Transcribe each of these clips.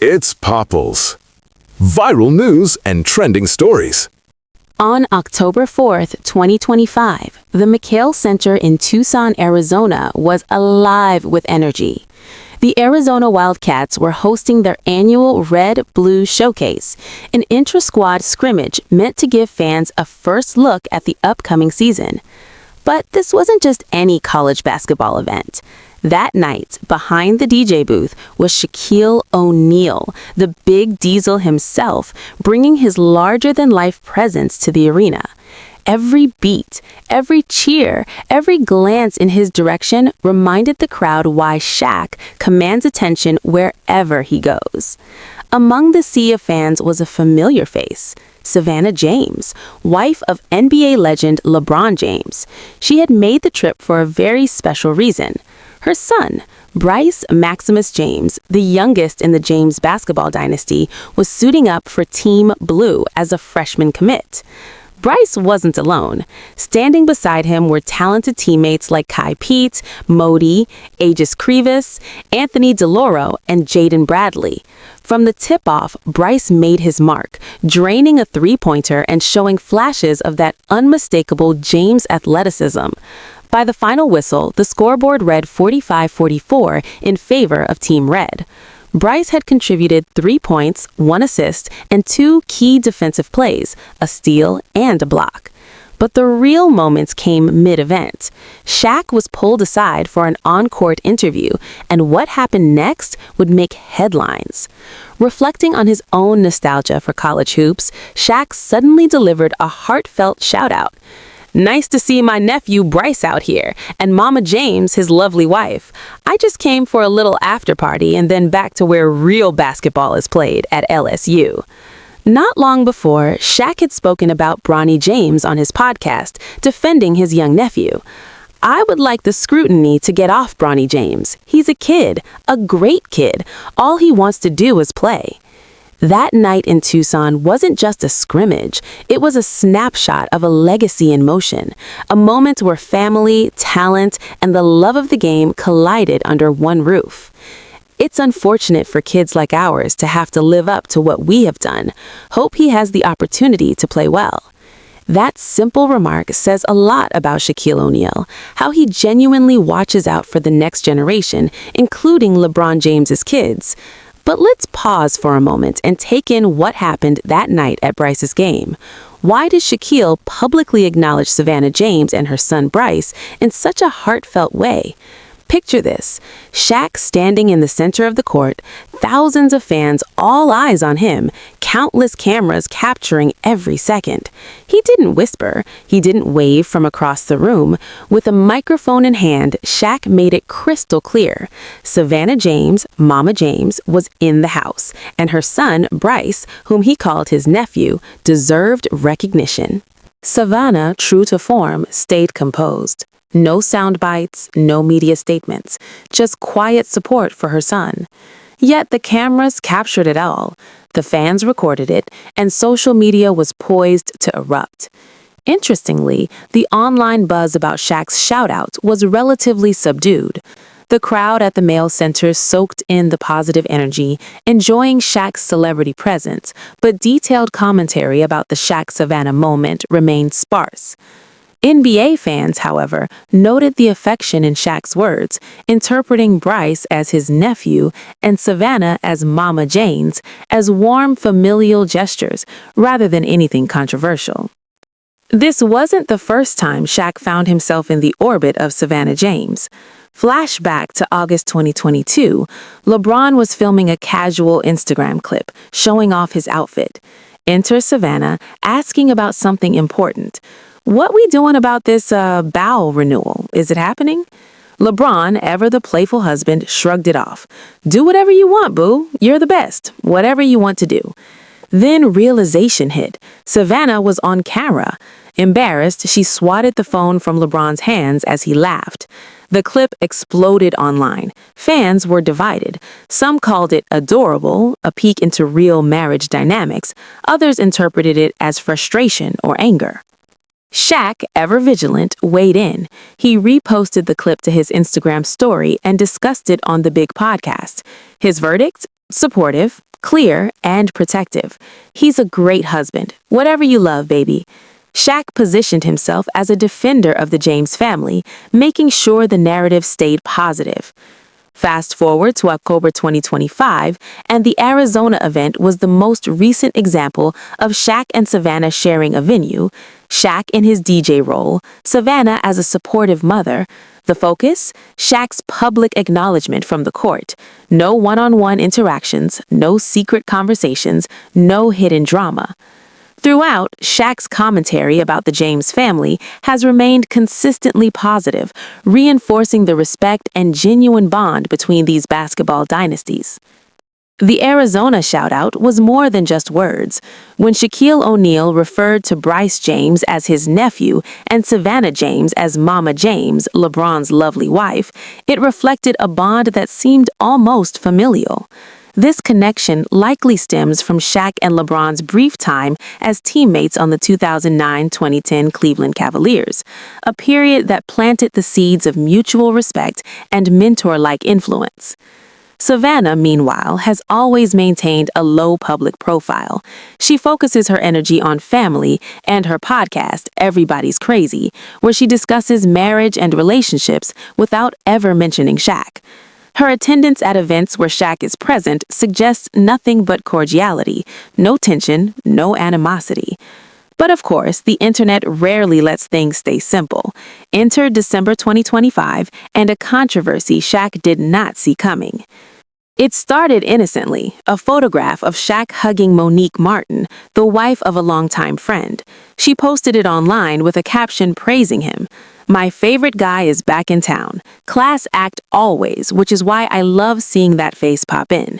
It's Popples. Viral news and trending stories. On October 4th, 2025, the McHale Center in Tucson, Arizona was alive with energy. The Arizona Wildcats were hosting their annual Red Blue Showcase, an intra-squad scrimmage meant to give fans a first look at the upcoming season. But this wasn't just any college basketball event. That night, behind the DJ booth was Shaquille O'Neal, the Big Diesel himself, bringing his larger-than-life presence to the arena. Every beat, every cheer, every glance in his direction reminded the crowd why Shaq commands attention wherever he goes. Among the sea of fans was a familiar face, Savannah James, wife of NBA legend LeBron James. She had made the trip for a very special reason. Her son, Bryce Maximus James, the youngest in the James basketball dynasty, was suiting up for Team Blue as a freshman commit. Bryce wasn't alone. Standing beside him were talented teammates like Kai Pete, Modi, Aegis Krivas, Anthony DeLauro, and Jaden Bradley. From the tip-off, Bryce made his mark, draining a three-pointer and showing flashes of that unmistakable James athleticism. By the final whistle, the scoreboard read 45-44 in favor of Team Red. Bryce had contributed 3 points, 1 assist, and 2 key defensive plays, a steal and a block. But the real moments came mid-event. Shaq was pulled aside for an on-court interview, and what happened next would make headlines. Reflecting on his own nostalgia for college hoops, Shaq suddenly delivered a heartfelt shout-out. "Nice to see my nephew Bryce out here, and Mama James, his lovely wife. I just came for a little after party and then back to where real basketball is played, at LSU." Not long before, Shaq had spoken about Bronny James on his podcast, defending his young nephew. "I would like the scrutiny to get off Bronny James. He's a kid, a great kid. All he wants to do is play." That night in Tucson wasn't just a scrimmage, it was a snapshot of a legacy in motion, a moment where family, talent, and the love of the game collided under one roof. It's unfortunate for kids like ours to have to live up to what we have done. Hope he has the opportunity to play well. That simple remark says a lot about Shaquille O'Neal, how he genuinely watches out for the next generation, including LeBron James's kids. But let's pause for a moment and take in what happened that night at Bryce's game. Why did Shaquille publicly acknowledge Savannah James and her son Bryce in such a heartfelt way? Picture this, Shaq standing in the center of the court, thousands of fans, all eyes on him, countless cameras capturing every second. He didn't whisper, he didn't wave from across the room. With a microphone in hand, Shaq made it crystal clear. Savannah James, Mama James, was in the house, and her son, Bryce, whom he called his nephew, deserved recognition. Savannah, true to form, stayed composed. No sound bites, no media statements, just quiet support for her son. Yet the cameras captured it all. The fans recorded it, and social media was poised to erupt. Interestingly, the online buzz about Shaq's shout-out was relatively subdued. The crowd at the Male Center soaked in the positive energy, enjoying Shaq's celebrity presence, but detailed commentary about the Shaq-Savannah moment remained sparse. NBA fans, however, noted the affection in Shaq's words, interpreting Bryce as his nephew and Savannah as Mama James as warm familial gestures rather than anything controversial. This wasn't the first time Shaq found himself in the orbit of Savannah James. Flashback to August 2022, LeBron was filming a casual Instagram clip showing off his outfit. Enter Savannah asking about something important. "What we doing about this bowel renewal? Is it happening?" LeBron, ever the playful husband, shrugged it off. "Do whatever you want, boo. You're the best. Whatever you want to do." Then realization hit. Savannah was on camera. Embarrassed, she swatted the phone from LeBron's hands as he laughed. The clip exploded online. Fans were divided. Some called it adorable, a peek into real marriage dynamics. Others interpreted it as frustration or anger. Shaq, ever vigilant, weighed in. He reposted the clip to his Instagram story and discussed it on the Big Podcast. His verdict? Supportive, clear and protective. He's a great husband. Whatever you love, baby. Shaq positioned himself as a defender of the James family, making sure the narrative stayed positive. Fast forward to October 2025, and the Arizona event was the most recent example of Shaq and Savannah sharing a venue, Shaq in his DJ role, Savannah as a supportive mother. The focus? Shaq's public acknowledgement from the court. No one-on-one interactions, no secret conversations, no hidden drama. Throughout, Shaq's commentary about the James family has remained consistently positive, reinforcing the respect and genuine bond between these basketball dynasties. The Arizona shout-out was more than just words. When Shaquille O'Neal referred to Bryce James as his nephew and Savannah James as Mama James, LeBron's lovely wife, it reflected a bond that seemed almost familial. This connection likely stems from Shaq and LeBron's brief time as teammates on the 2009-2010 Cleveland Cavaliers, a period that planted the seeds of mutual respect and mentor-like influence. Savannah, meanwhile, has always maintained a low public profile. She focuses her energy on family and her podcast, Everybody's Crazy, where she discusses marriage and relationships without ever mentioning Shaq. Her attendance at events where Shaq is present suggests nothing but cordiality, no tension, no animosity. But of course, the internet rarely lets things stay simple. Enter December 2025 and a controversy Shaq did not see coming. It started innocently, a photograph of Shaq hugging Monique Martin, the wife of a longtime friend. She posted it online with a caption praising him. "My favorite guy is back in town. Class act always, which is why I love seeing that face pop in."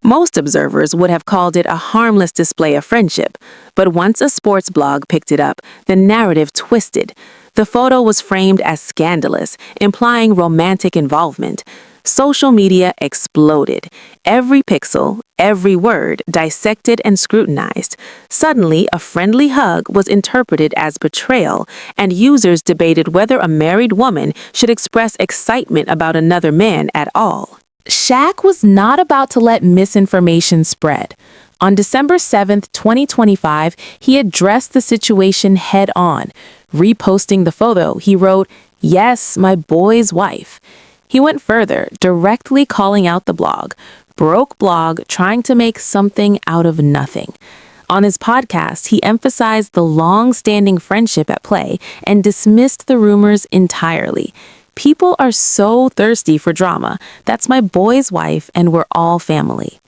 Most observers would have called it a harmless display of friendship, but once a sports blog picked it up, the narrative twisted. The photo was framed as scandalous, implying romantic involvement. Social media exploded. Every pixel, every word dissected and scrutinized. Suddenly, a friendly hug was interpreted as betrayal, and users debated whether a married woman should express excitement about another man at all. Shaq was not about to let misinformation spread. On December 7th, 2025, he addressed the situation head-on. Reposting the photo, he wrote, "Yes, my boy's wife." He went further, directly calling out the blog. Broke blog trying to make something out of nothing. On his podcast, he emphasized the long-standing friendship at play and dismissed the rumors entirely. "People are so thirsty for drama. That's my boy's wife and we're all family."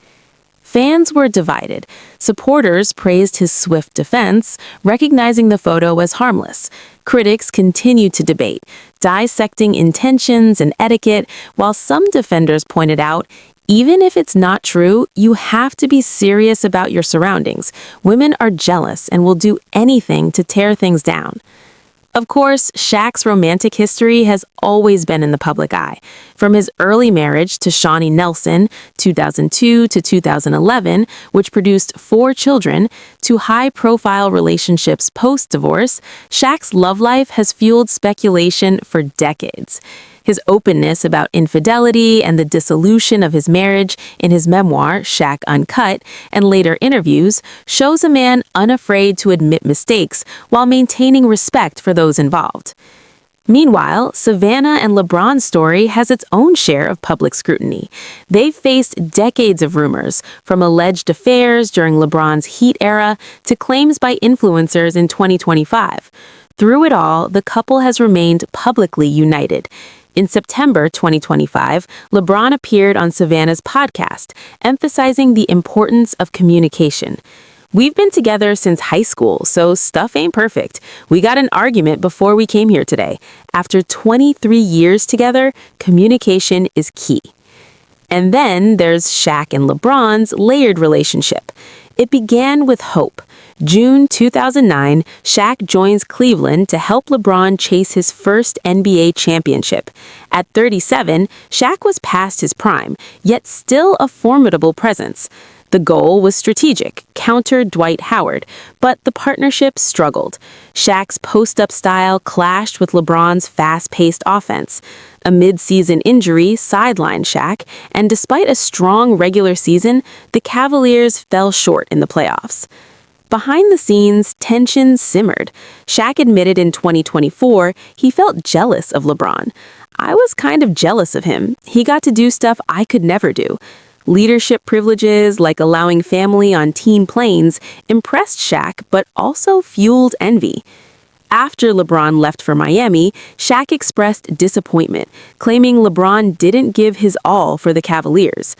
Fans were divided. Supporters praised his swift defense, recognizing the photo as harmless. Critics continued to debate, dissecting intentions and etiquette, while some defenders pointed out, even if it's not true, you have to be serious about your surroundings. Women are jealous and will do anything to tear things down. Of course, Shaq's romantic history has always been in the public eye. From his early marriage to Shawnee Nelson, 2002 to 2011, which produced 4 children, to high-profile relationships post-divorce, Shaq's love life has fueled speculation for decades. His openness about infidelity and the dissolution of his marriage in his memoir, Shaq Uncut, and later interviews, shows a man unafraid to admit mistakes while maintaining respect for those involved. Meanwhile, Savannah and LeBron's story has its own share of public scrutiny. They've faced decades of rumors, from alleged affairs during LeBron's Heat era to claims by influencers in 2025. Through it all, the couple has remained publicly united. In September 2025, LeBron appeared on Savannah's podcast, emphasizing the importance of communication. "We've been together since high school, so stuff ain't perfect. We got an argument before we came here today. After 23 years together, communication is key." And then there's Shaq and LeBron's layered relationship. It began with hope. June 2009, Shaq joins Cleveland to help LeBron chase his first NBA championship. At 37, Shaq was past his prime, yet still a formidable presence. The goal was strategic, counter Dwight Howard, but the partnership struggled. Shaq's post-up style clashed with LeBron's fast-paced offense. A mid-season injury sidelined Shaq, and despite a strong regular season, the Cavaliers fell short in the playoffs. Behind the scenes, tensions simmered. Shaq admitted in 2024 he felt jealous of LeBron. I was kind of jealous of him. He got to do stuff I could never do. Leadership privileges, like allowing family on team planes, impressed Shaq but also fueled envy. After LeBron left for Miami, Shaq expressed disappointment, claiming LeBron didn't give his all for the Cavaliers.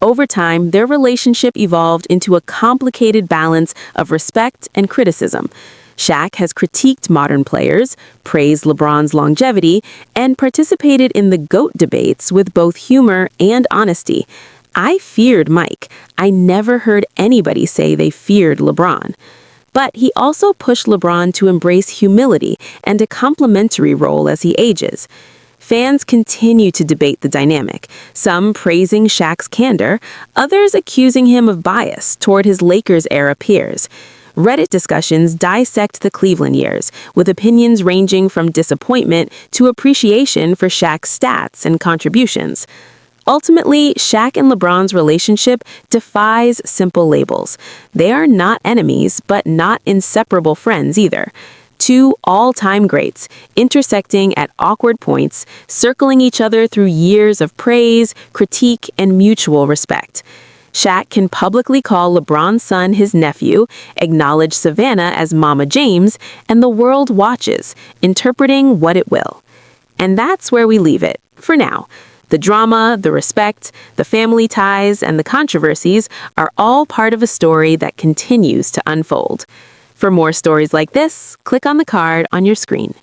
Over time, their relationship evolved into a complicated balance of respect and criticism. Shaq has critiqued modern players, praised LeBron's longevity, and participated in the GOAT debates with both humor and honesty. I feared Mike. I never heard anybody say they feared LeBron. But he also pushed LeBron to embrace humility and a complimentary role as he ages. Fans continue to debate the dynamic, some praising Shaq's candor, others accusing him of bias toward his Lakers-era peers. Reddit discussions dissect the Cleveland years, with opinions ranging from disappointment to appreciation for Shaq's stats and contributions. Ultimately, Shaq and LeBron's relationship defies simple labels. They are not enemies, but not inseparable friends either. Two all-time greats, intersecting at awkward points, circling each other through years of praise, critique, and mutual respect. Shaq can publicly call LeBron's son his nephew, acknowledge Savannah as Mama James, and the world watches, interpreting what it will. And that's where we leave it, for now. The drama, the respect, the family ties, and the controversies are all part of a story that continues to unfold. For more stories like this, click on the card on your screen.